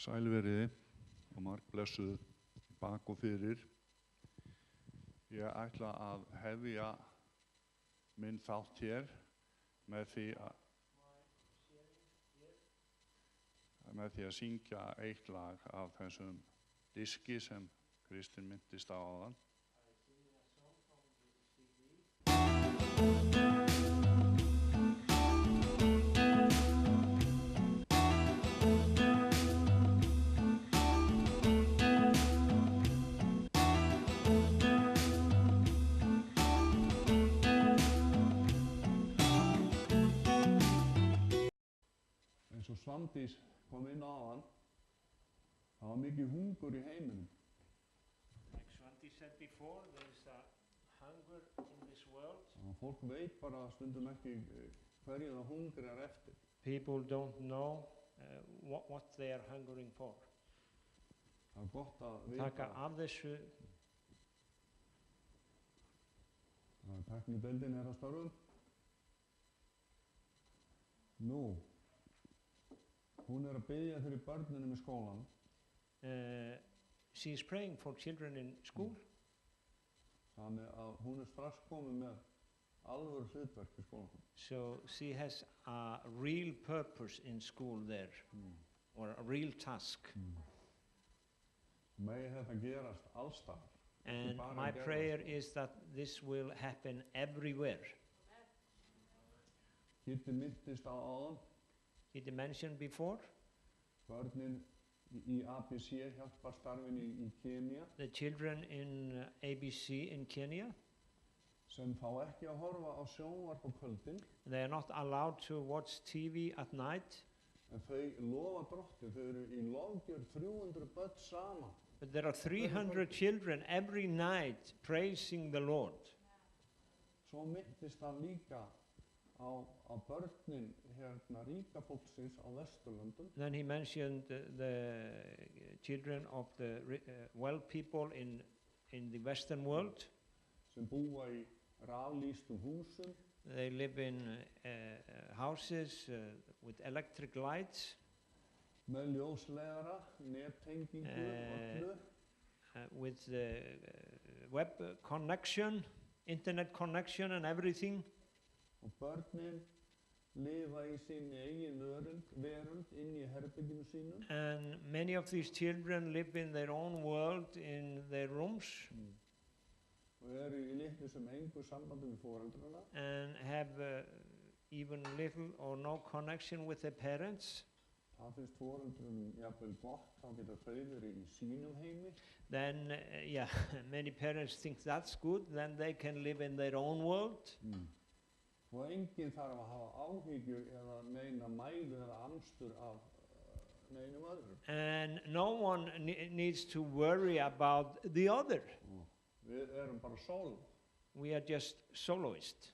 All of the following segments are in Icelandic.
Sælveriði og marg blessuð bak og fyrir. Ég ætla að hefja minn þátt hér með því að syngja eitt lag af þessum diski sem Kristinn minntist á áðan. Eins og Svandís kom inn á áðan, það var mikið hungur í heiminum. Like Swandi said before, there is a hunger in this world. Og fólk veit bara stundum ekki hverju það hungrar eftir. People don't know what they are hungering for. Það gott að vita. Taka af þessu. Tæknideildin að störfum. Nú, hún að biðja fyrir börnunum í skólan. She is praying for children in school. Þannig að hún strax komin með alvöru hlutverk í skólan. So she has a real purpose in school there, or a real task. Megi þetta gerast allstaðar. And my prayer is that this will happen everywhere. Kitty minntist á áðan. Did you mention before? Börnin í ABC hjálparstarfinu í Kenya. The children in ABC in Kenya. Sem fá ekki að horfa á sjónvarp á kvöldin. They are not allowed to watch TV at night. En þau lofa Drottni, þau eru í lofgjörð 300 börn saman. But there are 300 children every night praising the Lord. Svo minntist hann líka á börnin hérna ríka fólksins á Vesturlöndum. Then he mentioned the children of the well people in the Western world. Sem búa í raflýstum húsum. They live in houses with electric lights. Með ljósleiðara, nettengingu, öllu. With the web connection, internet connection and everything. Og börnin lifa í sinni eigin veröld inn í herberginu sínum. And many of these children live in their own world in their rooms. Og eru í litlu sem engu sambandi við foreldrana. And have even little or no connection with their parents. Það finnst foreldrum jafnvel gott, þá geta þau verið í sínum heimi. Then, many parents think that's good, then they can live in their own world. Og enginn þarf að hafa áhyggjur eða neina mæðu eða amstur af neinum öðrum. And no one needs to worry about the other. Við erum bara solo. We are just soloists.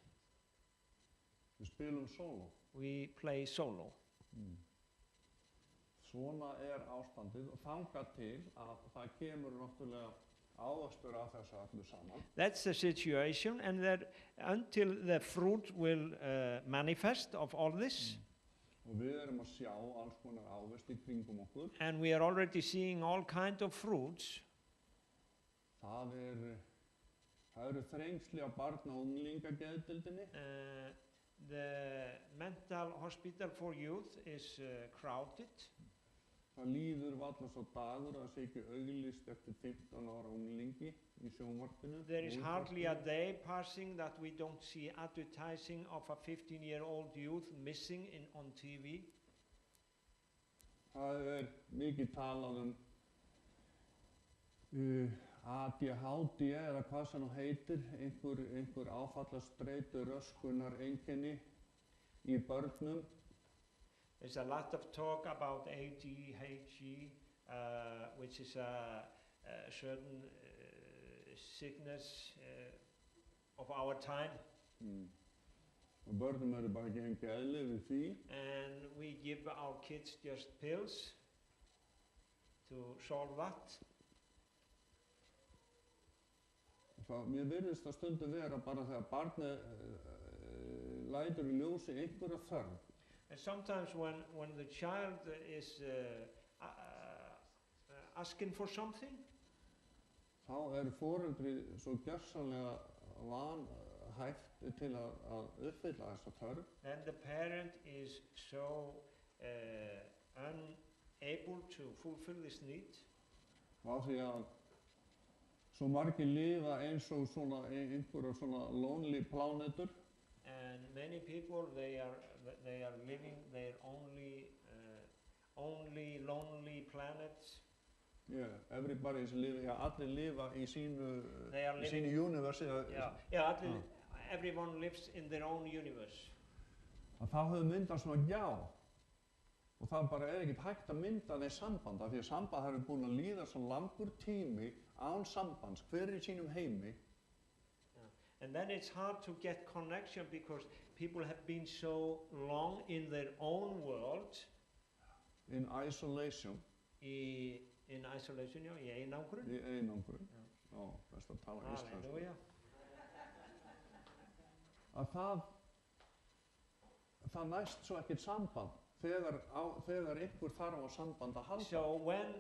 Við spilum solo. We play solo. Svona ástandið og þangað til að það kemur náttúrulega ávöxtur af þessu öllu saman. That's the situation, and that until the fruit will manifest of all this. Og við erum að sjá alls konar ávexti kringum okkur. And we are already seeing all kind of fruits. Það eru þrengsli á barna- og unglingageðdeildinni. The mental hospital for youth is crowded. Það líður varla svo dagur að sé ekki auglýst eftir 15 ára unglingi í sjónvarpinu. There is hardly a day passing that we don't see advertising of a 15-year-old youth missing on TV. Það mikið talað ADHD eða hvað sem nú heitir, einhver áfallastreitu röskunar einkenni í börnum. There's a lot of talk about ADHD, which is a certain sickness of our time. Og börnum eru bara ekki geðli við því. And we give our kids just pills to solve that. Mér virðist það stundum vera bara þegar barnið lætur í ljósi einhverja þörf. And sometimes when the child is asking for something, þá foreldri svo gjörsamlega vanhæft til að uppfylla þessa þörf. then the parent is so unable to fulfill this need, Og af því að svo margir lifa eins og svona einhverjar svona lonely plánetur, and many people they are living their only lonely planets. everybody's living, allir lifa í They are living- sínu universe, Everyone lives in their own universe. að það hefur myndast svona gjá. Og það bara ekkert hægt að mynda þeir samband, af því að samband hefur búin að líða svo langur tími án sambands, hver í sínum heimi. And then it's hard to get connection because people have been so long in their own world, In isolation, in isolation, í einangrun. í einangrun. Já, best að tala íslensku. Halleluja. Að það næst svo ekkert samband þegar ykkur þarf á samband að halda. So when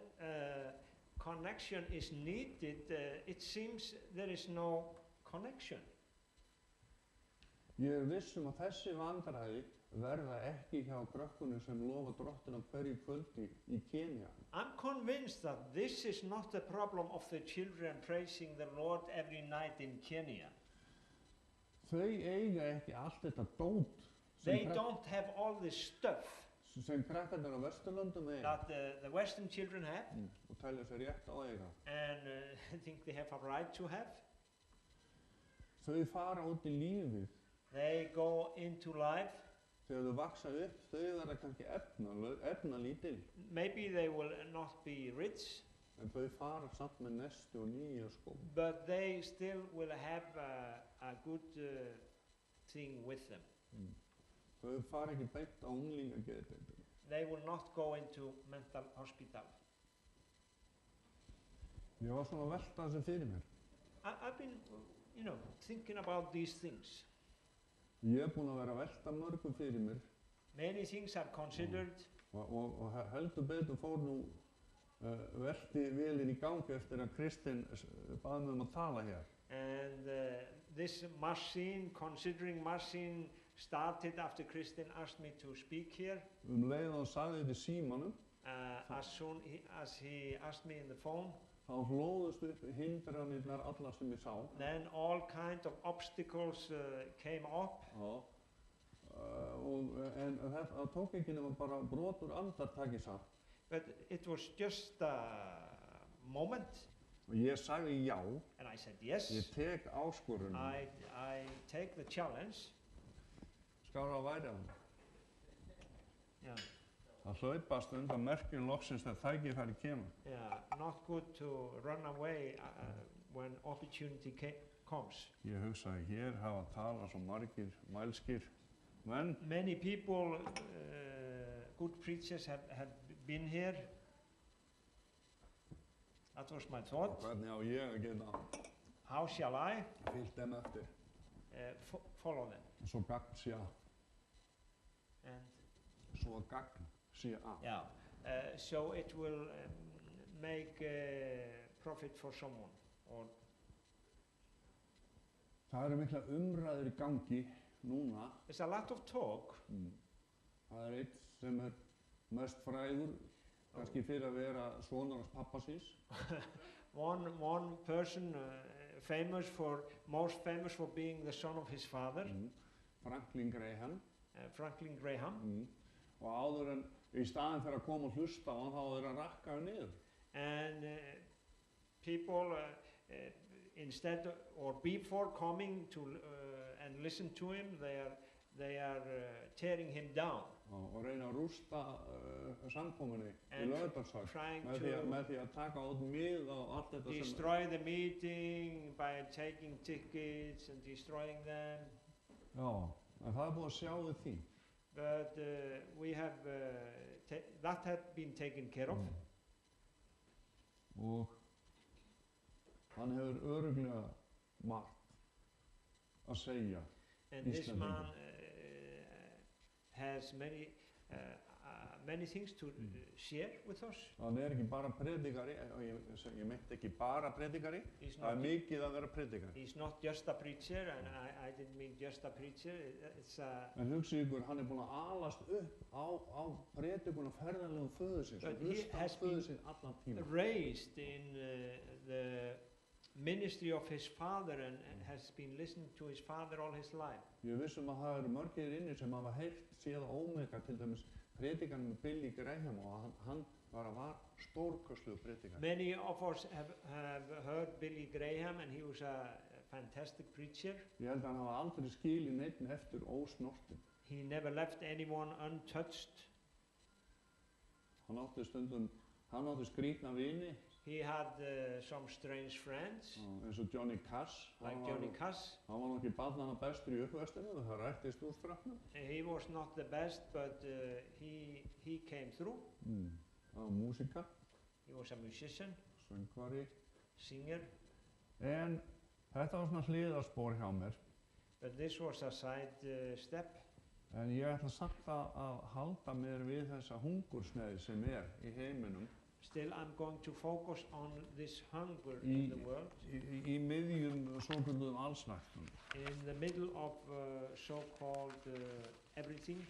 connection is needed, it seems there is no connection. Ég viss að þessi vandræði verða ekki hjá krökkunum sem lofa Drottin á hverju kvöldi í Kenya. I'm convinced that this is not the problem of the children praising the Lord every night in Kenya. Þau eiga ekki allt þetta dót They don't have all this stuff sem krakkarnir á Vesturlöndum eiga that the Western children have og telja sér rétt á eiga. and think they have a right to have. Þau fara út í lífið. They go into life. Þegar þau vaksa upp, þau verða kannski efnalítil, Maybe they will not be rich, en þau fara samt með nesti og nýja skó. but they still will have a good thing with them. Þau fara ekki beint á unglingageðdeildina. They will not go into mental hospital. Ég var svona að velta þessu fyrir mér. I've been, thinking about these things. Ég búinn að vera að velta mörgum fyrir mér Many things are considered, og heldur betur fór nú velti vélinn í gangi eftir að Kristinn bað mig að tala hér. and this considering machine started after Kristin asked me to speak here. Leið og sagði þetta í símanum, As soon as he asked me in the phone, þá hlóðust upp hindranirnar allar sem ég sá. then all kind of obstacles came up. Já. En það tók ekki nema bara brot úr andartaki samt. But it was just a moment, Og ég sagði já, and I said yes. ég tek áskorunum. I take the challenge. Skára að væri hann. Yeah, Það hlaupast undan merkjum loksins þegar tækifæri kemur. not good to run away when opportunity comes. Ég hugsaði, hér hafa talað svo margir mælskir menn. Many people, good preachers have been here. That was my thought. Hvernig á ég að geta How shall I fylgt þeim eftir? follow them? Svo gagn sé að. And Svo gagn sé að. yeah, so it will make profit for someone. Or Það eru mikla umræður í gangi núna. there's a lot of talk. Það einn sem mest frægur, kannski fyrir að vera sonur hans pappa síns. One person most famous for being the son of his father, Franklin Graham. Franklin Graham. Og áður en í staðinn fyrir að koma og hlusta á hann, þá er að rakka hann niður. And people, instead or before coming to and listen to him, they are tearing him down. Og reyna að rústa samkomunni í And Laugardalshöll trying með to því að taka út mið og allt þetta sem... destroy the meeting by taking tickets and destroying them. Já, en það er búið að sjá við því. But we have that had been taken care of. Og hann hefur örugglega margt að segja. And this Íslendingum. man has many things to share with us. Hann ekki bara predikari, og ég meinti ekki bara predikari, He's það not, mikið að vera predikari. he's not just a preacher, and I didn't mean just a preacher. It's a, En hugsið ykkur, hann búinn að alast upp á predikuna ferðarlegum föður síns But og he hlusta á has föður been sín allan tíma. raised in the ministry of his father and has been listening to his father all his life. Ég vissum að það eru margir inni sem hafa heyrt séð á Omega, til dæmis predikan með Billy Graham, og hann var stórkostlegur predikari. Many of us have heard Billy Graham, and he was a fantastic preacher. Ég held að hann hafa aldrei skilið neitt eftir ósnortin. He never left anyone untouched. Hann átti skrýtna vini, He had some strange friends, eins og Johnny Cash. like Johnny Cash. Hann var ekki barnanna bestur í uppvestinu, og það rættist úr strafnum. He was not the best, but he came through. Það var músika, He was a musician, söngvari. singer, En þetta var svona hliðarspor hjá mér. but this was a side step. En ég ætla samt að halda mér við þessa hungursneið sem í heiminum. Still, I'm going to focus on this hunger in the world, Í miðjum svokölluðum allsnægtum. in the middle of so-called everything,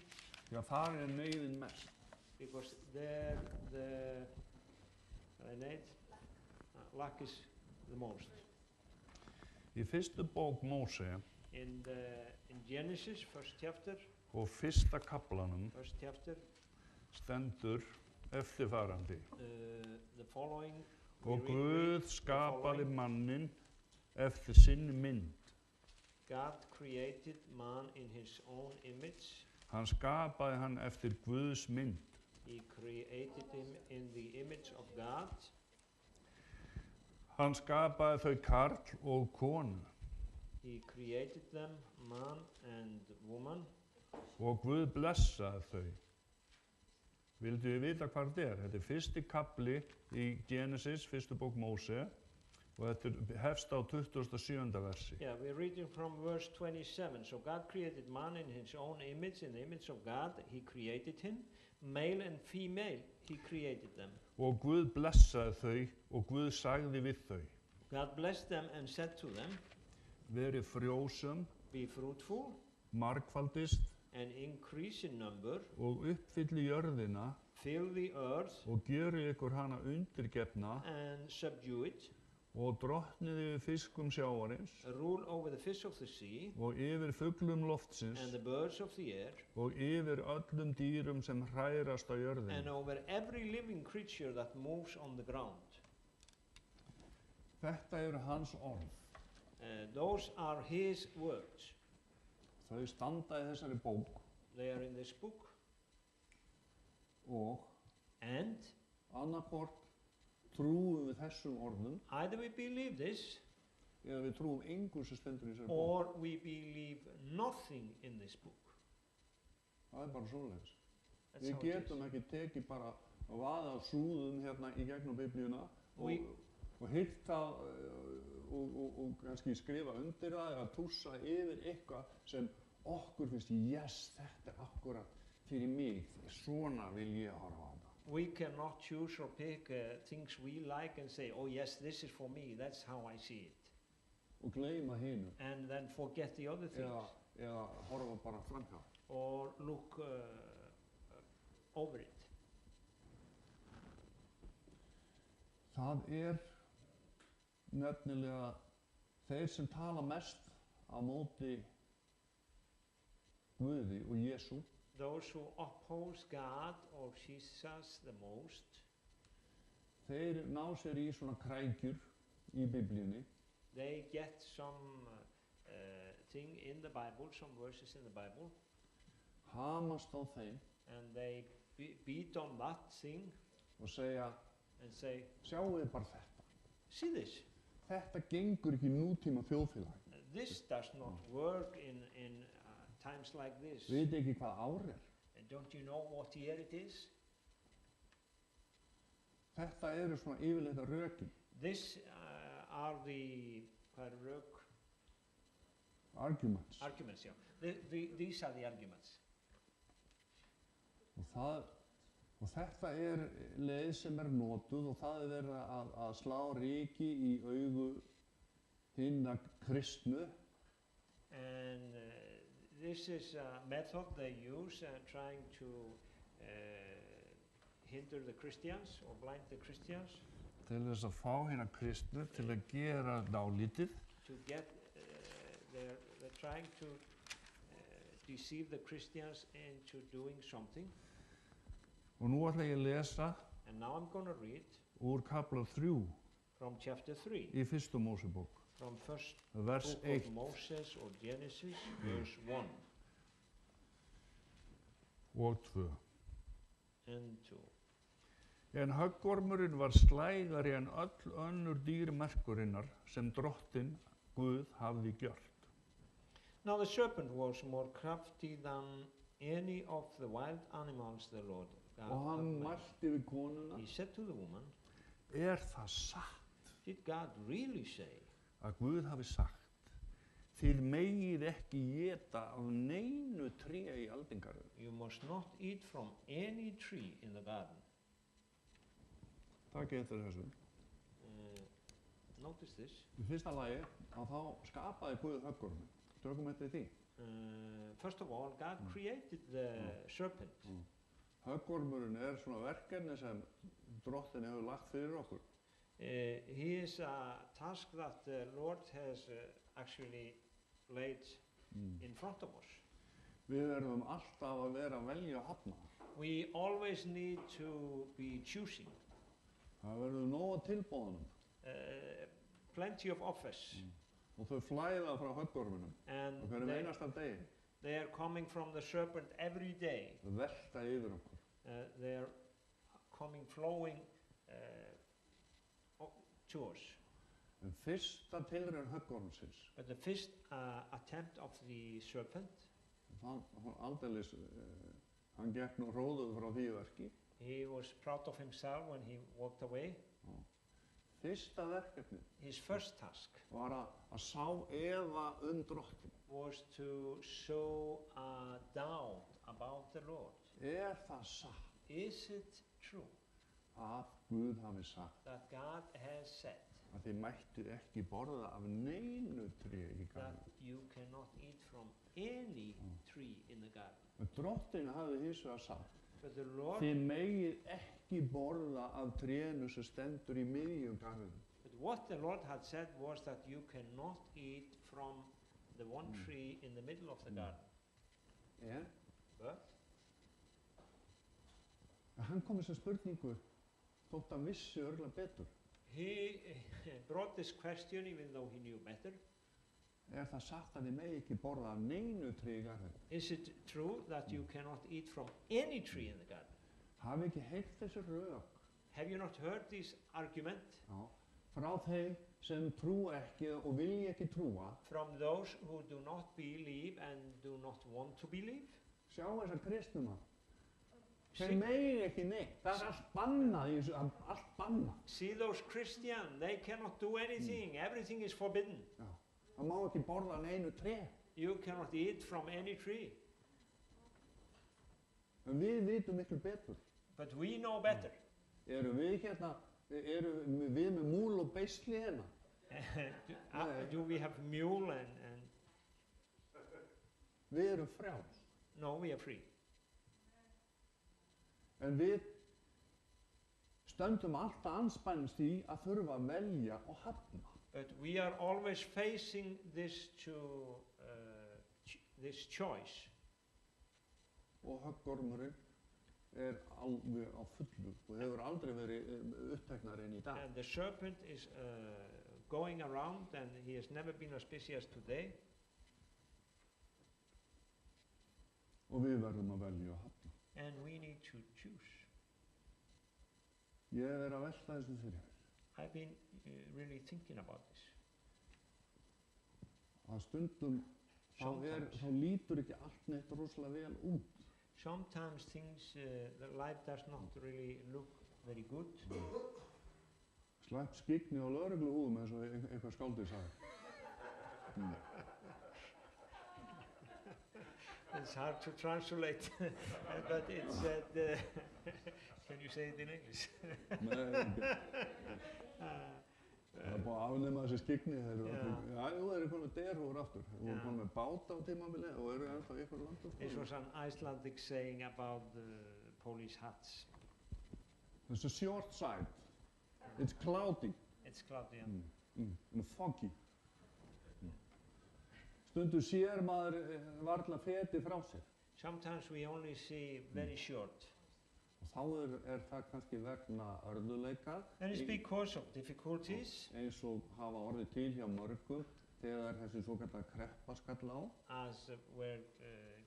Já, þar neyðin mest. because there the lack is the most. Í fyrstu bók Móse In Genesis, first chapter, og fyrsta kaflanum stendur eftirfarandi. The following. Og we Guð read the skapaði following. mannin eftir sinni mynd. God created man in his own image. Hann skapaði hann eftir Guðs mynd. He created him in the image of God. Hann skapaði þau karl og konu. He created them, man and woman. Og Guð blessaði þau. Vildu þið vita hvað þetta er? Þetta fyrsti kapli í Genesis, fyrstu bók Móse, og þetta hefst á 27. versi. Yeah, we're reading from verse 27. So God created man in his own image, in the image of God he created him. Male and female he created them. Og Guð blessaði þau og Guð sagði við þau. God blessed them and said to them, Verið frjósum, be fruitful margfaldist and increase in number, og uppfylli jörðina fill the earth og gjörið ykkur hana undirgefna and subdue it, og drottniði yfir fiskum sjávarins rule over the fish of the sea og yfir fuglum loftsins and the birds of the air og yfir öllum dýrum sem hrærast á and jörðinni. over every living creature that moves on the ground. Þetta eru hans orð. Those are his words. Þau standa í þessari bók They are in this book. og And annarkvort trúum við þessum orðum either we believe this eða við trúum engu sem stendur í þessari bók. or we believe nothing in this book. Það er bara svoleiðis. That's Við how it is. getum ekki tekið bara að vaða á súðum hérna í gegnum Biblíuna og hýrt það og kannski skrifa undir það eða tússa yfir eitthvað sem okkur finnst, yes, þetta er akkurat fyrir mig, svona vil ég horfa á það. We cannot choose or pick things we like and say, oh yes, this is for me, that's how I see it. Og gleyma hinu And then forget the other things. eða horfa bara framhjá. Or look over it. Það nefnilega þeir sem tala mest á móti Guði og Jesú. Those who oppose God or Jesus the most, Þeir ná sér í svona krækjur í Biblíunni. they get some thing in the Bible, some verses in the Bible, Hamast á þeim and they beat on that thing og segja, and say, sjáu þið bara þetta. see this, Þetta gengur ekki í nútíma þjóðfélagi. this does not work in times like this. Veit ekki hvað ár er. And don't you know what year it is? Þetta eru svona yfirleita rökin. This are the Arguments. arguments. Yeah. These are the arguments. Og það Og þetta leið sem notuð og það verið að slá ryki í augu hinna kristnu. And this is a method they use trying to hinder the Christians or blind the Christians. Til þess að fá hérna kristnu til að gera dálítið. To get, they're trying to deceive the Christians into doing something. Og nú ætla ég að lesa And now I'm going to read úr kafla 3 from chapter 3. í fyrstu Mósebók. From first Vers book 1. of Moses or Genesis, verse 1 og 2. and 2. En höggormurinn var slægari en öll önnur dýr merkurinnar sem Drottinn Guð hafði gjört. Now the serpent was more crafty than any of the wild animals the Lord God Og hann had made. mælti við konuna, He said to the woman, það satt did God really say, að Guð hafi sagt, þið megið ekki éta af neinu tré í aldingarðinum. you must not eat from any tree in the garden? Takk eftir þessu. Notice this. Í fyrsta lagi að þá skapaði Guð höggormin. Tökum eftir því. First of all, God created the serpent. Höggormurinn svona verkefni sem Drottinn hefur lagt fyrir okkur. He is a task that the Lord has actually laid in front of us. Við verðum alltaf að vera að velja og hafna. We always need to be choosing. Það verður nóg af tilboðunum. Plenty of offers. Og þau flæða frá höggorminum. And Og hverjum einasta degi. they are coming from the serpent every day. Það velta yfir okkur. They are coming, flowing to us. En fyrsta tilraun höggormsins, But the first attempt of the serpent, hann aldeilis, hann gekk nú hróðuð frá því verki. he was proud of himself when he walked away. Fyrsta verkefni His first task var að sá efa Drottinn. was to sow a doubt about the Lord. Það satt Is it true að Guð hafi sagt that God has said að þið mættu ekki borða af neinu tré í that garðinum? you cannot eat from any tree in the garden? En Drottinn hafði hins vegar sagt, But the Lord, þið megið ekki borða af trénu sem stendur í miðjum garðinum. but what the Lord had said was that you cannot eat from the one tree in the middle of the garden. En But hann kom þessa spurningu þótt hann vissi örugglega betur. he brought this question even though he knew better. Það sagt að þið megið ekki borða af neinu tré í garðinum? Is it true that you cannot eat from any tree in the garden? Hafi ekki heyrt þessi rök? Have you not heard this argument Já. Frá þeim sem trúa ekki og vilja ekki trúa? from those who do not believe and do not want to believe? Sjá þessa kristnuma. Þeir See, megið ekki neitt. Það allt bannað í þessu, allt bannað. see those Christians, they cannot do anything. Everything is forbidden. Já. Það má ekki borða af neinu tré. You cannot eat from any tree. En við vitum miklu betur. But we know better. Erum við með múl og beisli hérna? Do we have mule and Við erum frjáls. no, we are free. En við stöndum alltaf anspænst í að þurfa að velja og hafna. But we are always facing this this choice. Og höggormurinn alveg á fullu og hefur aldrei verið uppteknari en í dag. And the serpent is going around and he has never been as busy as today. Og við verðum að velja og hafna. And we need to choose. Ég að velta þessu fyrir mér. I've been really thinking about this. Að stundum þá lítur ekki allt neitt rosalega vel út. Sometimes things, the life does not really look very good. Slæpt skygni á lögregluhúðum eins og eitthvað skáldið sagði. It's hard to translate, but it said when you say it in English. Nei, það er búið að afnema þessi skyggni. Já, jú, þeir eru komin með derhúfur aftur. Þeir voru komin með báta á tímabili og eru ennþá í einhverju landi. This was an Icelandic saying about the Polish hats. There's a short side. It's cloudy. It's cloudy, yeah. And foggy. Stundum sér maður varla feti frá sér. Sometimes we only see very short. Og þá er það kannski vegna örðuleika. And it's because of difficulties. Eins og hafa orðið til hjá mörgum þegar þessi svokallaða kreppa skall á. As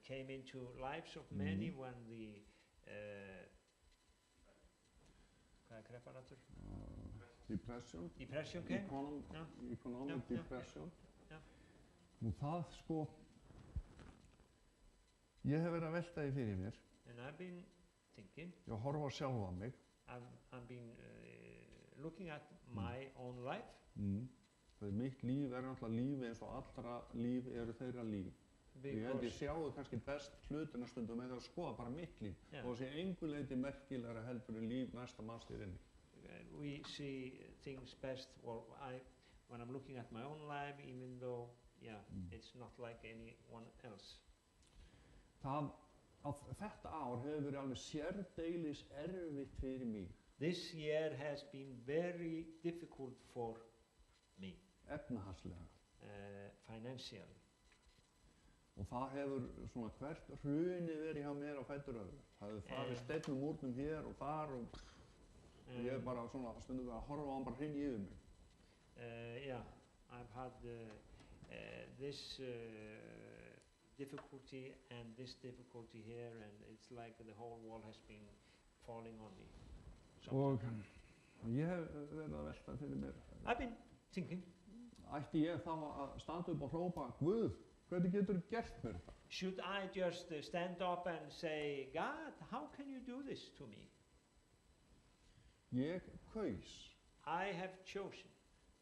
came into lives of many when the hvað er kreppan aftur? Depression. Depression came. Economic depression. Yeah. Nú það sko, ég hef verið að velta því fyrir mér. And I've been thinking. Ég horfa á sjálfa mig. I've been looking at my own life. Það mitt líf náttúrulega lífi eins og allra líf eru þeirra líf. Ég held ég sjáu kannski best hlutina stundum með að skoða bara mitt líf. Og það sé engu leyti merkilegra heldur en líf næsta manns þér inni. We see things best, when I'm looking at my own life, even though, it's not like anyone else. Þetta ár hefur verið alveg sérdeilis erfitt fyrir mig. This year has been very difficult for me. Efnahagslega. Financially. Og það hefur svona hvert hruni verið hjá mér á fætur öðru. Það hefur farið steinnum úrnum hér og þar og ég hef bara svona stundum að horfa á hann bara hrynja yfir mig. I've had this difficulty and this difficulty here, and it's like the whole world has been falling on me. Og ég hef verið að velta fyrir mér. I've been thinking. Ætti ég þá að standa upp og hrópa, Guð, hvernig getur þú gert mér þetta? Should I just stand up and say, God, how can you do this to me? Ég kaus. I have chosen.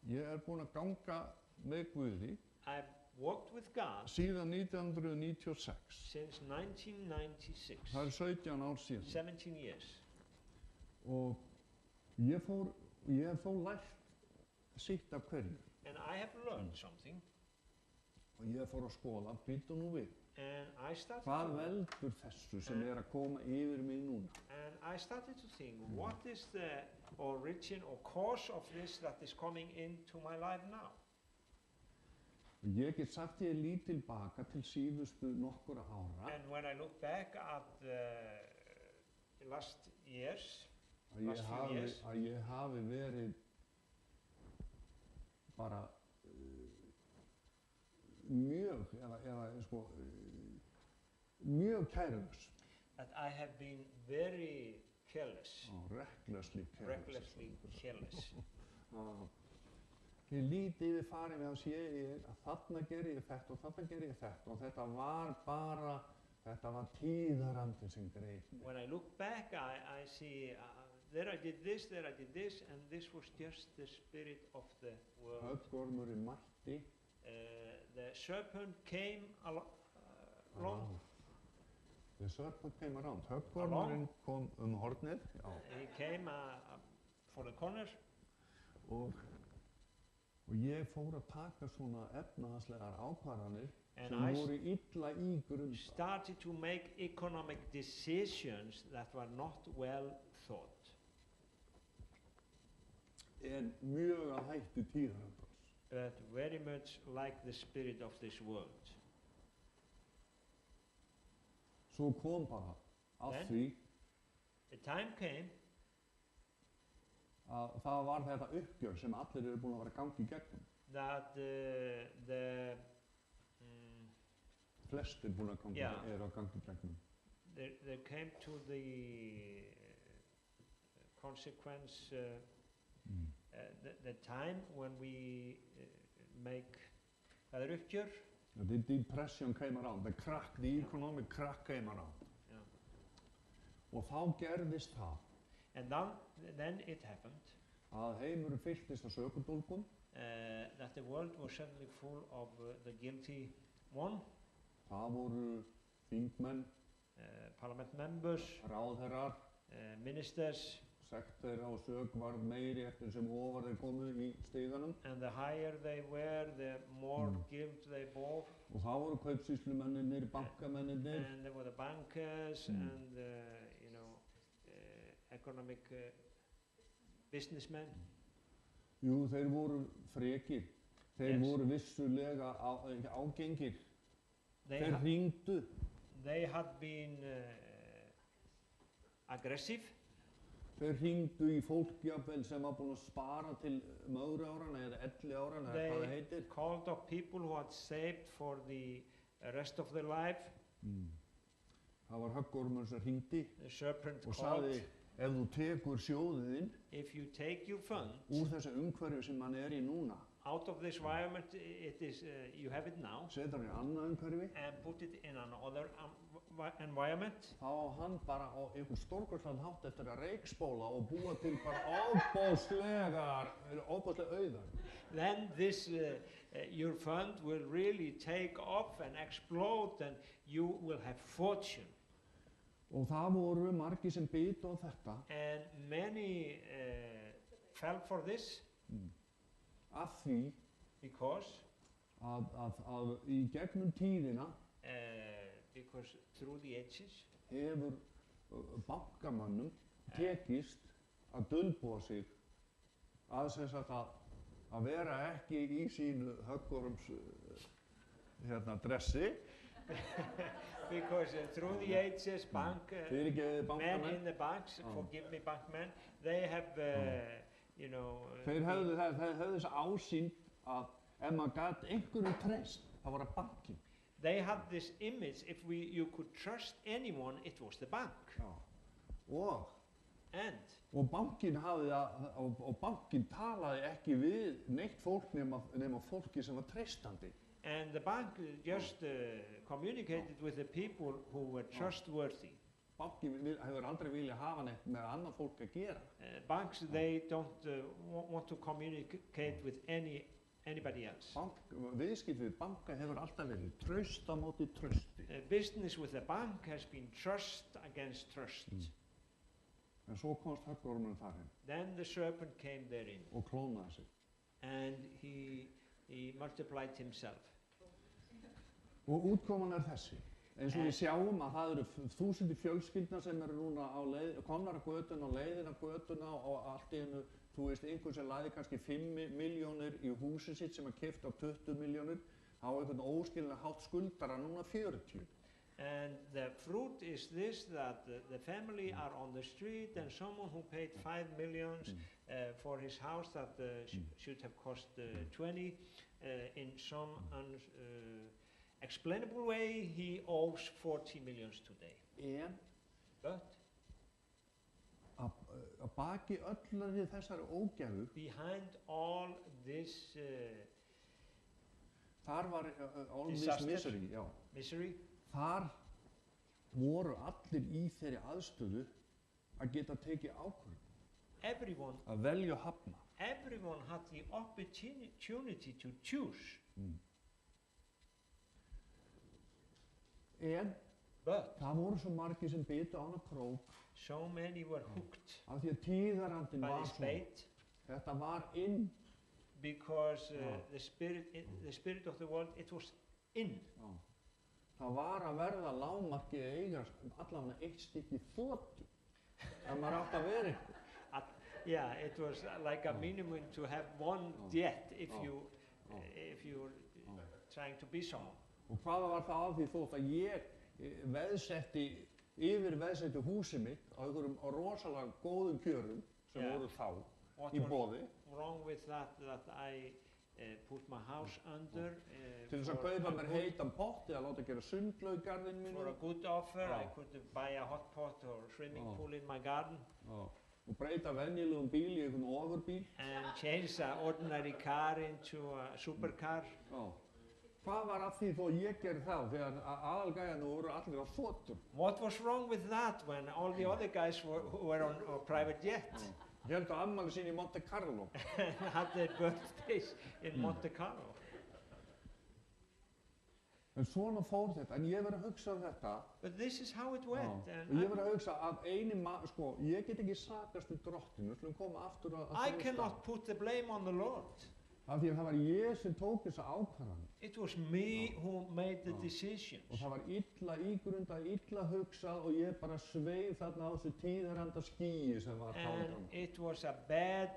Ég búinn að ganga með Guði. I've walked with God. Síðan 1996. Since 1996. Það 17 ár síðan. 17 years. Og ég hef þó lært sitt af hverju. And I have learned something. Og ég fór að skoða, býttu nú við. And I started Hvað veldur þessu sem að koma yfir mig núna? And I started to think, what is the origin or cause of this that is coming into my life now? Ég get sagt ég lít tilbaka til síðustu nokkura ára. And when I look back at the last years, að ég hafi verið bara mjög kærulaus. That I have been very careless. Recklessly careless. Ég líti yfir farið með að sé ég að þarna ger ég þetta og þarna ger ég þetta og þetta var tíðarandi sem greip mig. When I look back, I see there I did this, and this was just the spirit of the world. Höggormurinn mætti. The serpent came along. The serpent came around. Höggormurinn kom hornið. He came for the corner. Og ég fór að taka svona efnahagslegar ákvarðanir sem voru illa ígrundar. Started to make economic decisions that were not well thought. En mjög að hætti tíðarandans. But very much like the spirit of this world. Svo kom bara að því a time came að það var þetta uppgjör sem allir eru búin að vera að ganga í gegnum. That flestir búin að ganga eru að ganga í gegnum. There came to the consequence the time when we make uppgjör. The depression came around, the economic crack came around. Og þá gerðist það. And then it happened. Að heimurinn fylltist af sökudólgum. That the world was suddenly full of the guilty one. Það voru þingmenn, parliament members, ráðherrar, ministers, Sekt þeirra og sök varð meiri eftir sem ofar þeir komu í stiganum. and the higher they were, the more guilt they bore. Og þá voru kaupsýslumennirnir, bankamennirnir. And there were the bankers and economic businessmen. Jú, þeir voru frekir. Þeir Yes. voru vissulega ágengir. They, Þeir hringdu. they had been aggressive. Þeir hringdu í fólk jafnvel sem var búin að spara til mögru árana eða 11 árana eða hvað það They heitir. called up people who had saved for the rest of their life. Það var höggormur sem hringdi The serpent og called, sagði ef þú tekur sjóðinn if you take your funds úr þessu umhverfi sem hann í núna, out of this environment, it is you have it now, setur hann í annað umhverfi, and put it in another environment, þá á hann bara á einhvern stórkostlegan hátt eftir að reykspóla og búa til bara ofboðslega auðar. then this your fund will really take off and explode, and you will have fortune. Og það voru margir sem bitu á þetta And many fell for this af því because að í gegnum tíðina because through the ages hefur bankamönnum tekist að dulbúa sig að sem sagt að vera ekki í sínu höggorms dressi. because through the ages Fyrirgefið men bankamenn. in the banks, forgive me bankmen, they have Þeir höfðu þessa ásýnd að ef maður gat einhverjum treyst, það var að bankin. they had this image, if you could trust anyone, it was the bank. Og bankin og bankin talaði ekki við neitt fólk nema fólki sem var treystandi. And the bank just communicated with the people who were trustworthy. Bankin hefur aldrei viljað hafa neitt með annað fólk að gera. Banks, they don't want to communicate with anybody else. Viðskipt við banka hefur alltaf verið traust á móti trausti. Business with the bank has been trust against trust. En svo komst höggormurinn þar inn Then the serpent came therein, og klónaði sig. and he multiplied himself. Og útkoman þessi. Eins og við sjáum að það eru þúsundir fjölskyldna sem eru núna komnar að götuna og leiðina götuna og allt í einu, þú veist, einhvern sem lagði kannski 5 milljónir í húsið sitt sem keypt á 20 milljónir, á einhvern óskiljanlega hátt skuldara núna 40. And the fruit is this, that the family are on the street, and someone who paid 5 millions for his house that should have cost 20, in some explainable way, he owes 40 millions today. But Að baki öllari þessari ógæfu, behind all this þar var all this Disaster. misery, misery, þar voru allir í þeirri aðstöðu að geta tekið ákvörðun, everyone að velja og hafna. had the opportunity to choose. En But það voru svo margir sem bitu á hana krók so many were hooked af því að tíðarandinn by var this svona. bait, Þetta var inn. because the spirit of the world, it was in. Það var að verða lágmarki að eiga allavega eitt stykki þotu. Ef maður átt að vera ykkur. Yeah, it was like a minimum to have one jet if you're trying to be someone. Og hvaða var það af því þótt að ég veðsetti húsið mitt á einhverjum rosalega góðum kjörum sem voru þá What í was boði wrong with that I put my house under til þess að kaupa mér heitan pott eða láta gera sundlaug í garðinum for a mínu good offer. I Já. could buy a hot pot or swimming Já. pool in my garden og breyta venjulegum bíl í einhvern ofurbíl. and change an ordinary car into a supercar. Hvað var af því þó ég gerði þá þegar aðalgæjarnir voru allir á þotum? What was wrong with that when all the other guys were on a private jet Héldu afmæli sín í Monte Carlo. and had their birthdays in Monte Carlo? En svona fór þetta, en ég verið að hugsa þetta. But this is how it went. Já, And og ég verið að hugsa að sko, ég get ekki sakast við drottinu, skulum koma aftur að I cannot put the blame on the Lord. Af því að það var ég sem tók þessa ákvarðan. It was me who made the decisions. Og það var illa ígrundað, illa hugsað og ég bara sveif þarna á þessu tíðaranda skýi sem var And it was a bad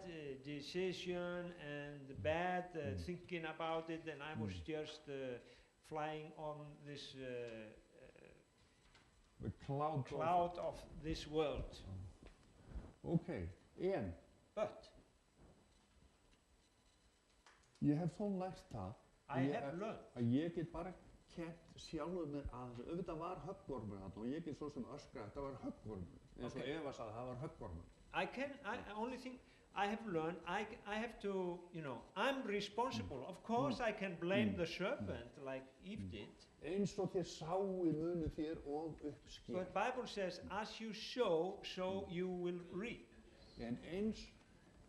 decision and bad thinking about it, and I was just flying on this the cloud of this world. Okay, But ég hef þó lært það að ég get bara kennt sjálfur mér að þessu. Auðvitað var höggormur þarna og ég get svo sem öskra, þetta var höggormur. Eins og Eva sagði, það var höggormur. Only thing I have learned, I have to, I'm responsible. Of course I can blame the serpent like Eve did. Eins og þér sáu munu þér og uppsker. But the Bible says, as you sow, so you will reap.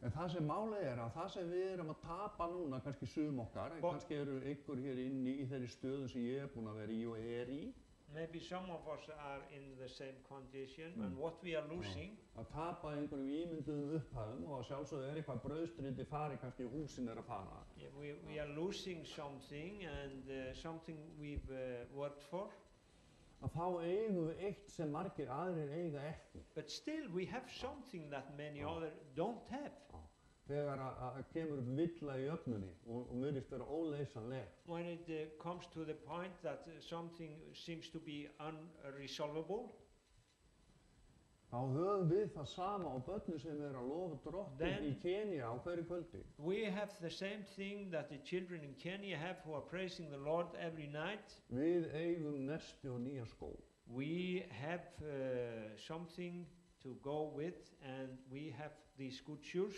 En það sem málið að það sem við erum að tapa núna, kannski sum okkar, en kannski eru ykkur hér inni í þeirri stöðu sem ég búinn að vera í og í. Maybe some of us are in the same condition, and what we are losing. Að tapa einhverjum ímynduðum upphæðum og að sjálfsögðu eitthvað brauðstrindi fari, kannski húsin að fara. Yeah, we are losing something, and something we've worked for. Að þá eigum við eitt sem margir aðrir eiga ekki. But still we have something that many others don't have. Þegar að kemur upp villa í öfnunni og virðist vera óleysanleg. When it comes to the point that something seems to be unresolvable. Þá höfum við það sama á börnum sem að lofa Drottin í Kenya á hverju kvöldi. We have the same thing that the children in Kenya have who are praising the Lord every night. Við eigum nesti og nýja skó. We have something to go with, and we have these good shoes.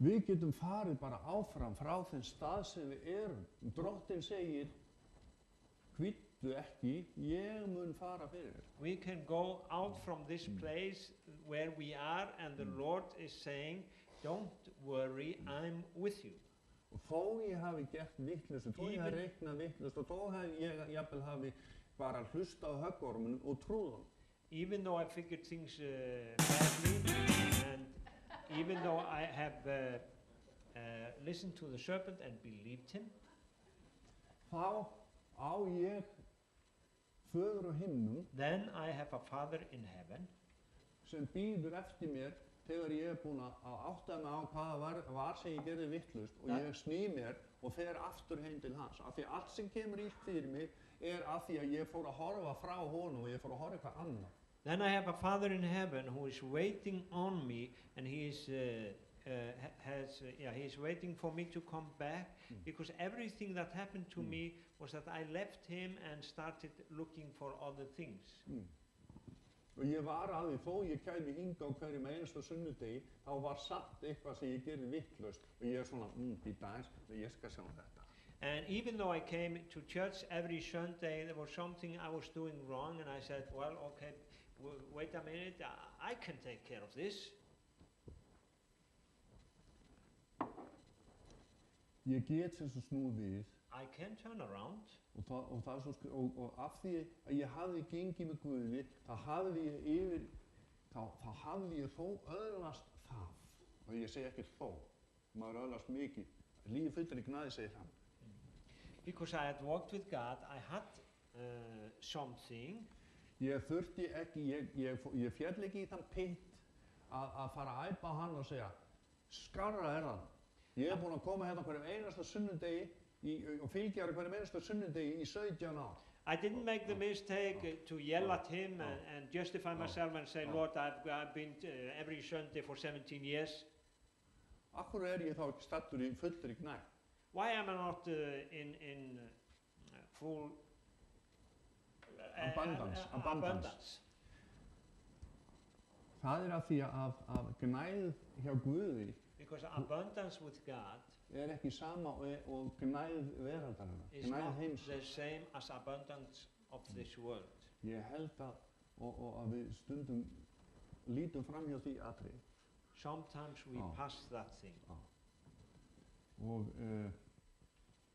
Við getum farið bara áfram frá þeim stað sem við erum. Drottin segir, kvittu ekki, ég mun fara fyrir. We can go out from this place where we are, and the Lord is saying, don't worry, I'm with you. Og þó ég hafi gert vitlaust, þó ég hafi reiknað vitlaust og þó ég jafnvel hafi bara hlusta á höggormunum og trúð honum. Even though I figured things badly, and even though I have listened to the serpent and believed him, þá á ég föður á himnum, then I have a Father in heaven sem bíður eftir mér þegar ég búinn að átta mig á hvað var sem ég gerði vitlaust og ég sný mér og fer aftur heim til hans. Af því allt sem kemur illt fyrir mig af því að ég fór að horfa frá honum og ég fór að horfa eitthvað annað. Then I have a Father in heaven who is waiting on me, and he is he's waiting for me to come back, because everything that happened to me was that I left him and started looking for other things. Og ég var að því þó ég kæmi hingað á hverjum einasta sunnudegi, þá var samt eitthvað sem ég gerði vitlaust og ég svona, býta aðeins, ég skal sjá þetta. And even though I came to church every Sunday, there was something I was doing wrong, and I said, well, okay, wait a minute, I can take care of this. Ég get sem svo snúð við. I can turn around. Og það er svo og af því að ég hafði gengið með Guði, þá hafði ég þó öðlast það. Og ég segi ekki þó, maður öðlast mikið. Lífið fullir í gnæði, segir hann. Because I had walked with God, I had something. Ég þurfti ekki, ég fjall ekki í þann pitt að fara að æpa á hann og segja, skarra er hann. Ég búinn að koma hérna hverjum einasta sunnudegi og fylgja hverjum einasta sunnudegi í 17 ár. I didn't make the mistake to yell at him and justify myself and say, Lord, I've been every Sunday for 17 years. Akkur ég þá ekki stattur í fullri gnægð? Why am I not in full abundance? Það af því að gnægð hjá Guði because abundance with God ekki sama og gnægð veraldarinnar, is not the same as abundance of this world. Ég held að við stundum lítum fram hjá því atriði. Sometimes we pass that thing. Og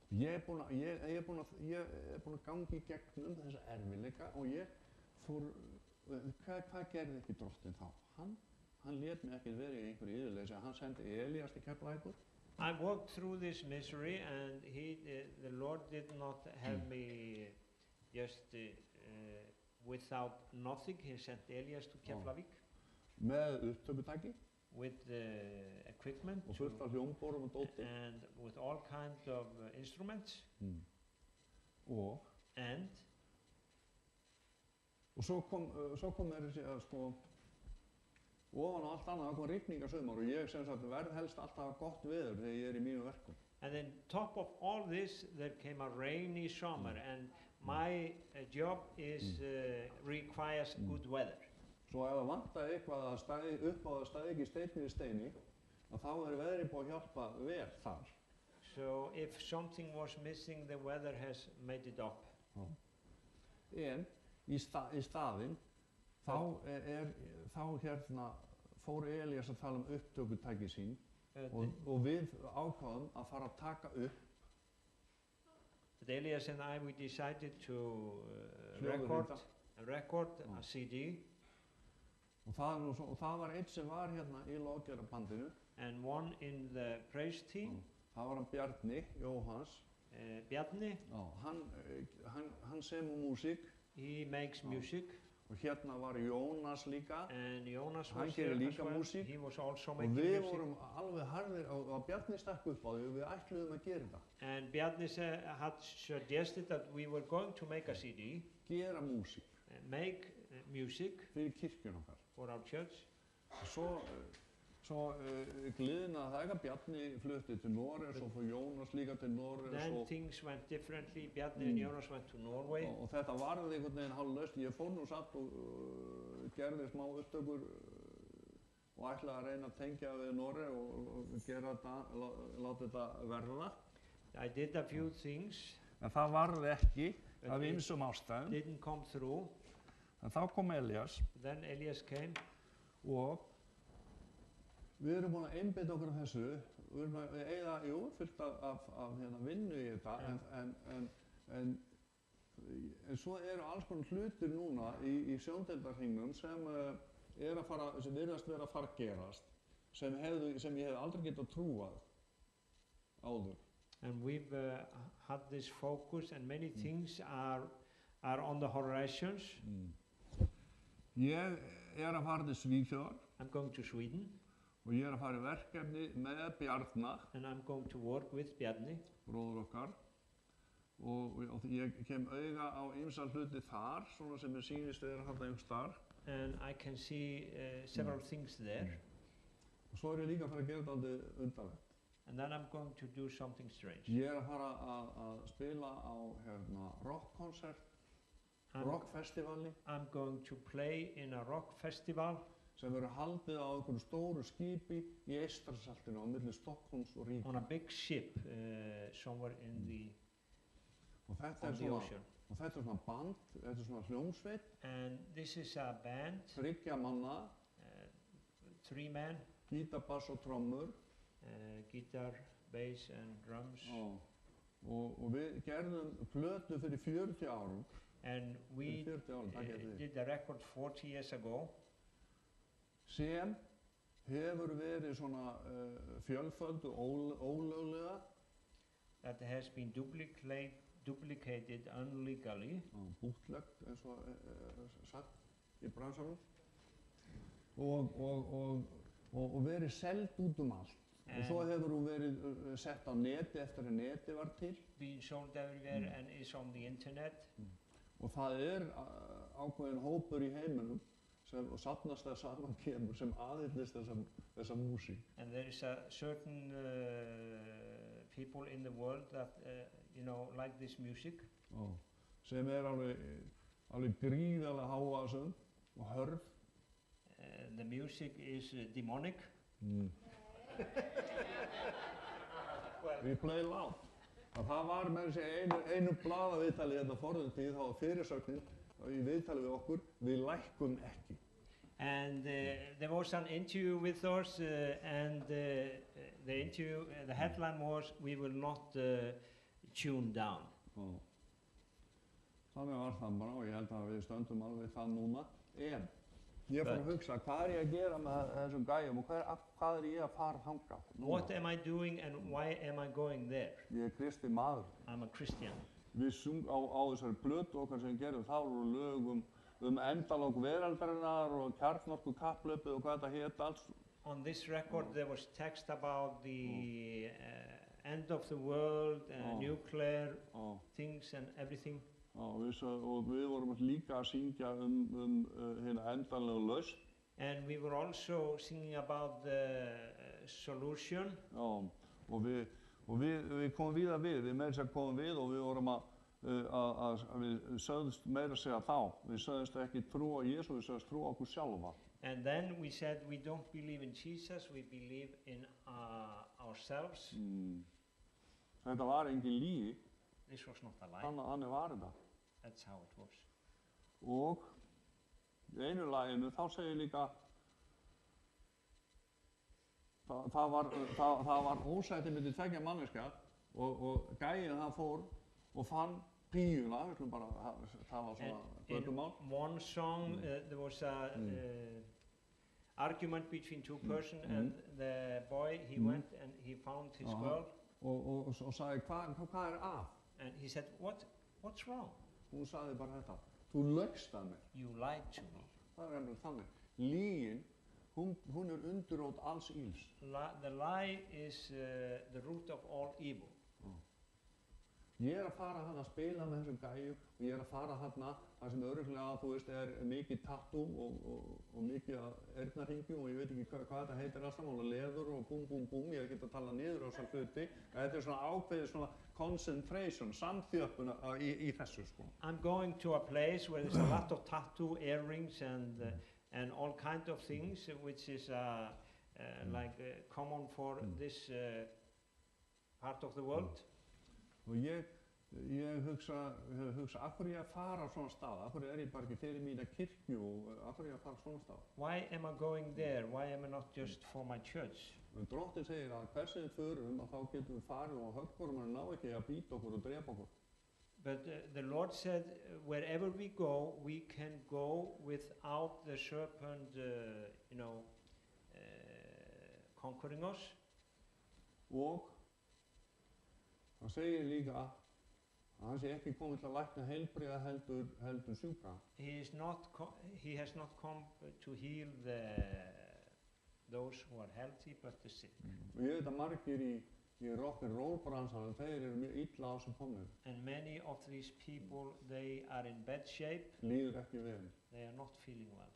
Ég er búinn að ganga í gegnum þessa erfiðleika og ég fór, hvað gerði ekki drottinn þá? Hann lét mig ekki vera í einhverju yfirleysi, hann sendi Elías til Keflavíkur. I walked through this misery, and the Lord did not have me just without nothing. He sent Elias to Keflavík Með upptökutæki with equipment og fullt af hljómborðum og dóti. and with all kinds of instruments. Og svo kom þessi að sko ofan á allt annað, það kom rigningarsumar og ég sem sagt verð helst alltaf að gott veður þegar ég er í mínu verkum. And then top of all this, there came a rainy summer, and my job requires good weather. Svo ef það vantaði eitthvað að það stæði ekki steinn við steini, að þá veðrið búið að hjálpa vel þar. So if something was missing, the weather has made it up. En í staðinn, þá fór Elías að tala upptökutæki sín og við ákváðum að fara að taka upp. But Elias and I, we decided to record a CD. Og það var einn sem var hérna í Lofgerðarbandinu. And one in the praise team. Það var hann Bjarni Jóhanns. Bjarni. Hann semur músík. He makes music. Og hérna var Jónas líka. And Jonas hann was here líka as well. Músík. He was also making music. music. Og við vorum alveg harðir og Bjarni stakk upp á því og við ætluðum að gera þetta. And Bjarni had suggested that we were going to make a CD. Gera músík. Make music. Fyrir kirkjun okkar. For our church. Svo gliðnaði það ekki, Bjarni flutti til Noregs og fór Jónas líka til Noregs. Then things went differently. Bjarni and Jonas went to Norway. Og þetta varði einhvern veginn hálflaust. Ég fór nú satt og gerði smá upptökur og ætlaði að reyna að tengja við Noreg og gera þetta, láta þetta verða. I did a few things. En það varði ekki af ýmsum ástæðum. Didn't come through. En þá kom Elías. Then Elias came. Og við erum búin að einbeita okkur af þessu. Við erum að eyða, fullt af vinnu í þetta, en svo eru alls konar hlutir núna í sjóndeildarhringnum sem virðast vera að fara að gerast, sem ég hef aldrei getað trúað áður. And we've had this focus, and many things are on the horizons. Ég að fara til Svíþjóðar. I'm going to Sweden. Og ég að fara í verkefni með Bjarna. And I'm going to work with Bjarni. Bróður okkar. Og ég kem auga á ýmsa hluti þar, svona sem sýnist vera þarna einhvers staðar. And I can see several things there. Og svo ég líka að fara að gera þetta aldrei undarlegt. And then I'm going to do something strange. Ég að fara að spila á rockkonsert, rockfestivali. I'm going to play in a rock festival. Sem verður haldið á einhverju stóru skipi í Eystrasaltinu á milli Stockholms og Ríga. On a big ship somewhere in the ocean. Og þetta er svona band, þetta er svona hljómsveit. And this is a band. 3 manna. 3 men. Gítar, bass og trommur. Guitar, bass and drums. Og við gerðum plötu fyrir 40 árum. And we did the record 40 years ago. Sem hefur verið svona fjölföld og ólöglega. That has been duplicated unlegally. Bútlegt, eins og sagt í bransanum. Og verið seld út allt. Og svo hefur hún verið sett á neti eftir að neti var til. Being sold everywhere and is on the internet. Og það ákveðin hópur í heiminum og safnast það saman kemur sem aðhyllist þessa músík. And there is a certain people in the world that like this music. Sem alveg gríðarlega hávaxin og hörð. The music is demonic. We play loud. Það var með einu blaðaviðtali hérna forðum tíð, þá var fyrirsögnin í viðtali við okkur, við lækkum ekki. And there was an interview with us, and the headline was, we will not tuned down. Og þannig var það bara og ég held að við stöndum alveg það núna. En ég fór að hugsa, hvað ég að gera með þessum gæjum og hvað ég að fara þangað núna? What am I doing and why am I going there? Ég kristinn maður. I'm a Christian. Við á þessari plötu okkar sem gerum þá voru lög endalok veraldarinnar og kjarnorku kapplöpið og hvað þetta hét alls. On this record there was text about the end of the world, nuclear things and everything. Og við vorum líka að syngja hérna endanlegu lausn. And we were also singing about the solution. Já, og við komum víða við meira að segja komum við og við vorum við sögðumst meira að segja þá. Við sögðumst ekki trú á Jesú, við sögðumst trú á okkur sjálfa. And then we said we don't believe in Jesus, we believe in ourselves. Þetta var engin lygi. This was not a lie. Þannig var þetta. That's how it was. Og í einu laginu þá segir líka það var ósætti milli tveggja manneskja og gæinn það fór og fann píuna, við skulum bara tala svona götumál. In one song there was a argument between two persons and the boy he went and he found his girl. Og sagði hvað að? And he said what's wrong? Hún sagði bara þetta, þú laugst að mér. You lied to me. Það er þannig. Lygin, hún undirrót alls ills. The lie is the root of all evil. Ég að fara að spila með þessum gæjum og ég að fara þarna það sem örugglega þú veist mikið tattoo og mikið eyrnahringjum og ég veit ekki hvað þetta heitir alls saman og leður og búm, ég er ekki að tala niður á þessa hluti. Þetta svona ákveðið svona concentration, samþjöppun í þessu sko. I'm going to a place where there's a lot of tattoo, earrings and all kind of things which is like common for this part of the world. Og ég hugsa af hverju ég að fara á svona stað, af hverju ég bara ekki fyrir mína kirkju og af hverju ég að fara á svona stað. Why am I going there? Why am I not just for my church? Drottinn segir að hversu við förum að þá getum við farið og höggvorum og ná ekki að bíta okkur og drepa okkur. But the Lord said wherever we go, we can go without the serpent, conquering us. Og hann segir líka að hann sé ekki komið til að lækna heilbrigða heldur sjúka. He has not come to heal those who are healthy but the sick. Og ég veit að margir í rock and roll bransanum, þeir mjög illa á sem komnir. And many of these people, they are in bad shape. Líður ekki vel. They are not feeling well.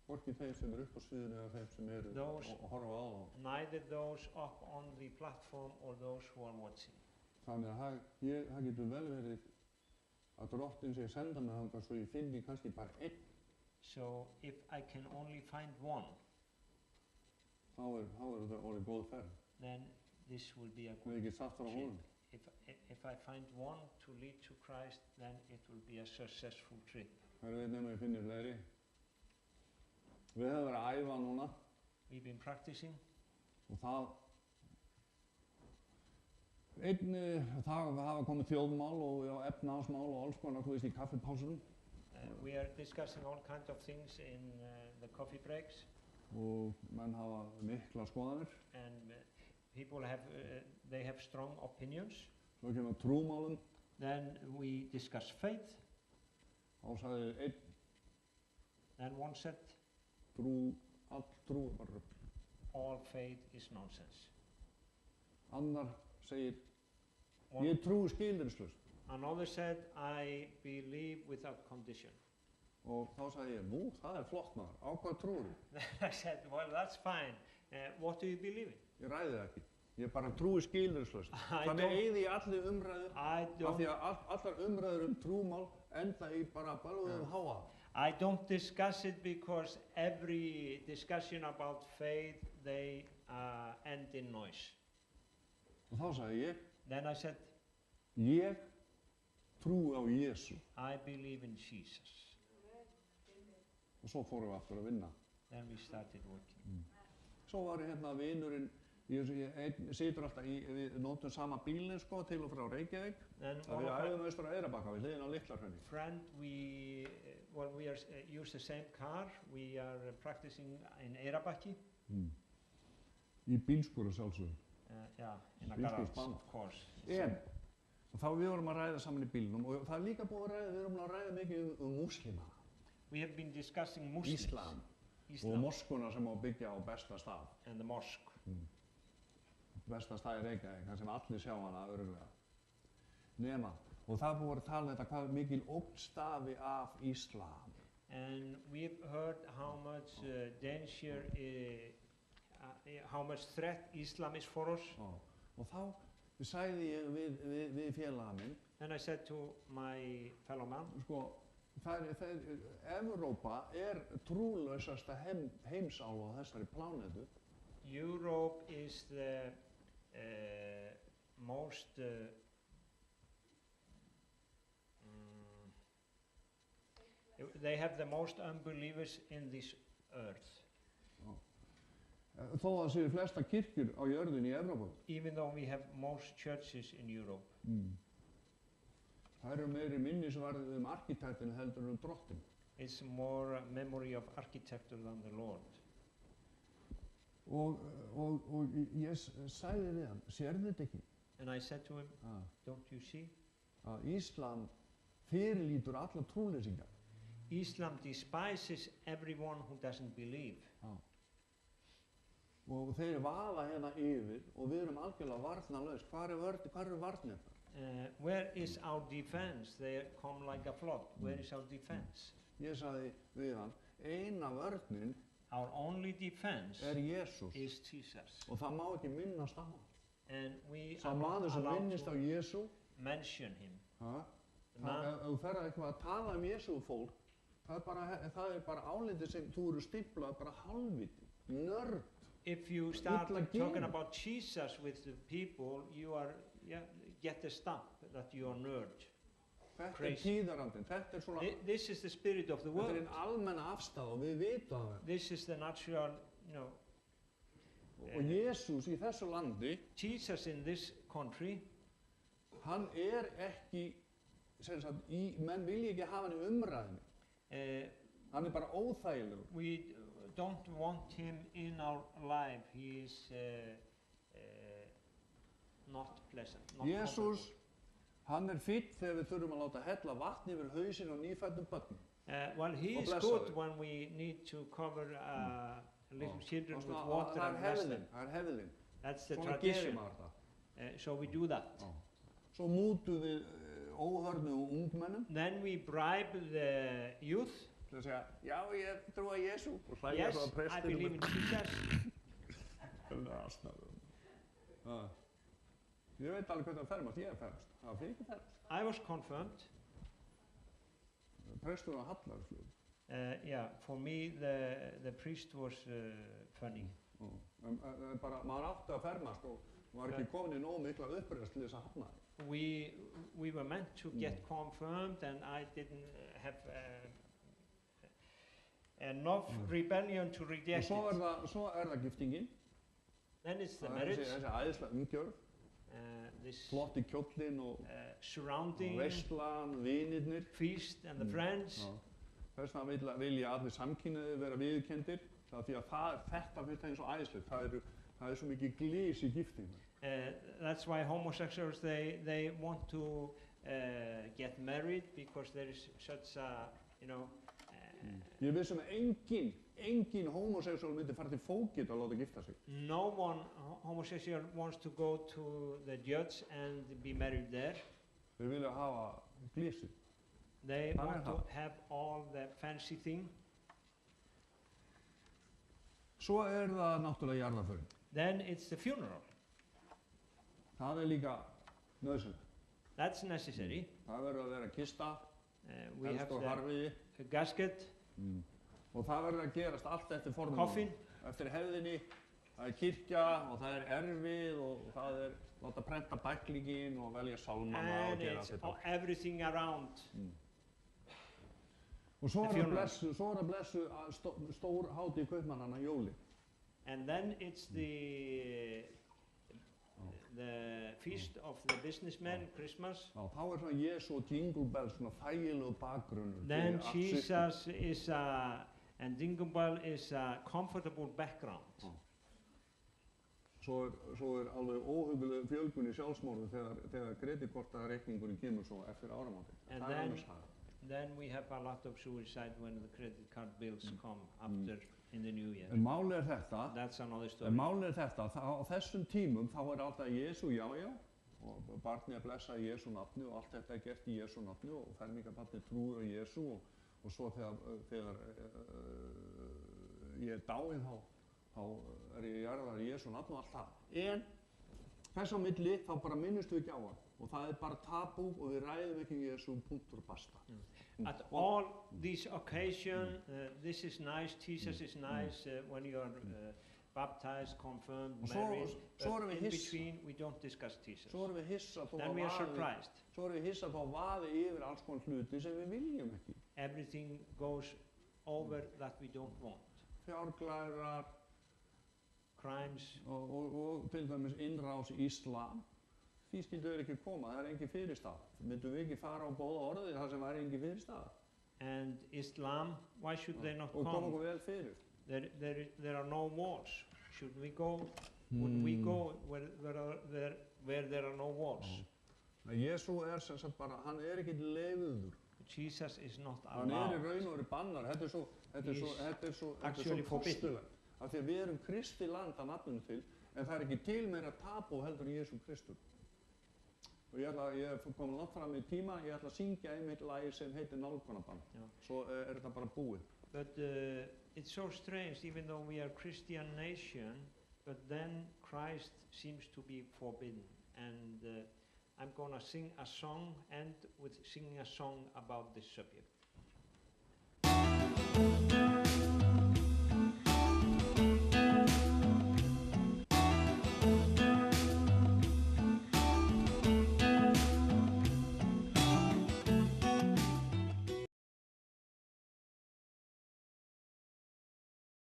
Hvorki þeir sem upp á sviðinu eða þeir sem og horfa á þá. Neither those up on the platform or those who are watching. Þannig að það getur vel verið að Drottinn sé senda mig þangað svo ég finni kannski bara einn. So if I can only find one, þá þetta orðið góð ferð. then this will be a Við ekki satt frá honum. If I find one to lead to Christ, then it will be a successful trip. Það veit nema ég finnir fleiri. Við höfum verið að æfa núna. We've been practicing. Og það hafa komið þjóðmál og efnahagsmál og alls konar, þú veist, í kaffipásunum. We are discussing all kinds of things in the coffee breaks. Og menn hafa mikla skoðanir. And people they have strong opinions. Svo kemur trúmálum. Then we discuss faith. Þá sagði einn. Then one said. All trú er bara rugl. All faith is nonsense. Annar segir. Ég trúi skilyrðislaust. Another said, I believe without condition. Og þá sagði ég, það flott maður, á hvað trúir þú? I said, well, that's fine. What do you believe in? Ég ræði það ekki. Ég bara trúi skilyrðislaust. Þannig eyði ég allir umræður, af því að allar umræður trúmál enda í bara balluðum háa. I don't discuss it because every discussion about faith, they end in noise. Og þá sagði ég. Then I said, ég trúi á Jesú. I believe in Jesus. Og svo fórum við aftur að vinna. Then we started working. Svo var hérna vinurinn Einn situr alltaf við notum sama bílinn sko til og frá Reykjavík. And Það við æfum austur á Eyrarbakka við hliðina á Litla-Hrauni. friend, we use the same car. We are practicing in Eyrarbakki. Í bílskúra sjálfsögðu. Yeah, in a Bílskúrsband. garage, of course. En þá við vorum að ræða saman í bílnum og það er líka búið að ræða, við vorum að ræða mikið múslima. We have been discussing Muslims. Íslam. Og moskuna sem á að byggja á besta stað. And the mosque. Besta stað í Reykjavík, þar sem allir sjá hana örugglega. Nema, og það búið að tala þetta hvað mikil ógnstafi af Íslam. And we've heard how much danger, how much threat Islam is for us. Og þá sagði ég við félaga minn. And I said to my fellow man, Sko, Evrópa trúlausasta heimsálfa á þessari plánetu. Europe is the most they have the most unbelievers in this earth. Þó að það séu flesta kirkjur á jörðinni í Evrópu. Even though we have most churches in Europe. Það eru meiri minnisvarði arkitektinn heldur drottinn. It's more memory of architecture than the Lord. Og ég sagði við hann, sérðu þetta ekki? And I said to him, don't you see? Að Íslam fyrirlítur alla trúleysinga. Islam despises everyone who doesn't believe. Og þeir vaða hérna yfir og við erum algjörlega varnarlaus. Hvar eru varnir? Where is our defense? They come like a flood. Where is our defense? Ég sagði við hann, eina vörnin Our only defense Jesús. Is Jesus. Og það má ekki minnast á hann. And we Sá are maður not sem allowed minnist á to Jesú, mention him. ef þú ferð eitthvað að tala Jesú fólk, það er bara álitið sem þú eru stimplað bara halvviti, nörd. If you start talking about Jesus with the people, you are get the stamp that you are nerd. Þetta tíðarandinn, þetta svona. This is the spirit of the world. Þetta almenna afstæða og við vitum það. This is the natural, Og Jesús í þessu landi, Jesus in this country, hann ekki, sem sagt, menn vilja ekki hafa hann í umræðinu. Hann bara óþægilegur. We don't want him in our life. He is not pleasant. Jesús, hann fýtt þegar við þurfum að láta hella vatn yfir hausinn og nýfæddum börnum. Well, he is good when we need to cover little children with water and bless them. Það hefðin. That's the Svona tradition. gissi maður það. So we do that. Svo mútum við óhörnu ungmennum. Then we bribe the youth. Það að segja, já, ég trúi á Jesú. Yes, I believe in Jesus. Það er aðstæður. Ég veit alveg hvernig það fermast, ég fermast. Það var ekki fermast. I was confirmed. Prestur á Hallarflögu. Yeah, for me the priest was funny. Bara, maður átti að fermast og var ekki komin í nógu mikla uppreist til þess að hafna því. We were meant to get confirmed and I didn't have enough rebellion to reject Og svo er það giftingin. Then it's the marriage. Þessi æðislega umgjörð. Flotti kjóllinn og surrounding, veislan, vinirnir. Feast and the friends. Þess vegna vilja allir samkynhneigðir vera viðurkenndir. Því að þetta finnst það eins og æðislegt. Það er svo mikið glys í giftingu. That's why homosexuals they want to get married because there is such a Ég vissum að engin homosexual myndi fara til fógit að láta gifta sig. No one homosexual wants to go to the judge and be married there. Þeir vilja hafa glysið. They want to have all the fancy thing. Svo er það náttúrulega jarðarförin. Then it's the funeral. Það líka nauðsynlegt. That's necessary. Það verður að vera kista, we have the gasket. Og það verður að gerast allt eftir formúlunum. Coffin. Eftir hefðinni, það er kirkja og það er erfið og það er láta prenta bæklingin og velja sálmana og gera þetta. And everything around. Og svo er það blessu stór hátíð kaupmannanna jólin. And then it's the feast of the businessmen, Christmas. Já, þá er svona Jésu og Jingle Bells svona þægilegu bakgrunnur. Then fyrir allt system. Jesus is and Jingle Bell is a comfortable background. Svo er alveg óhuguleg fjölgun í sjálfsmorðu þegar kreditkortareikningurinn kemur svo eftir áramótin. And Það er annars það. then we have a lot of suicide when the credit card bills come after in the new year. En málið er þetta, That's another story. á þessum tímum þá er alltaf Jésu, já, og barnið er blessað í Jésu nafni og allt þetta er gert í Jésu nafni og fermingarbarnið trúir á Jésu og svo þegar ég er dáinn þá er ég jarðaður í Jésu nafni og allt það. En þess á milli þá bara minnumst við ekki á hann og það er bara tabú og við ræðum ekki Jésu punktur basta. At all these occasions, this is nice, Jesus is nice when you are baptized, confirmed, Og married. svo erum But við in hissa. between, we don't discuss Jesus. Svo erum við hissa þó Then we are surprised. að fá vaði yfir alls konar hluti sem við viljum ekki. Everything goes over that we don't want. Fjárglærar Crimes. og til dæmis innrás í Íslam. Því skildu þeir ekki koma, það er engin fyrirstaða. Myndum við ekki fara á góða orðið þar sem væri engin fyrirstaða? And Islam, why should they not Og koma come? okkur vel fyrir. There are no walls. Should we go? Would we go where there are no walls? Jésu er sem sagt bara, hann er ekki leyfður. Jesus is not Hann er í allowed. raun og veru bannar. Þetta er svo actually forbidden. kostulegt. Af því að við erum kristi land að nafninu til, en það er ekki til meira tabú heldur en Jésu Kristur. Og ég er komin langt fram í tíma, ég ætla að syngja einmitt lagi sem heitir Nálgunarbann. Já. Svo er þetta bara búið. But it's so strange, even though we are a Christian nation, but then Christ seems to be forbidden. And I'm going to sing a song, and with singing a song about this subject.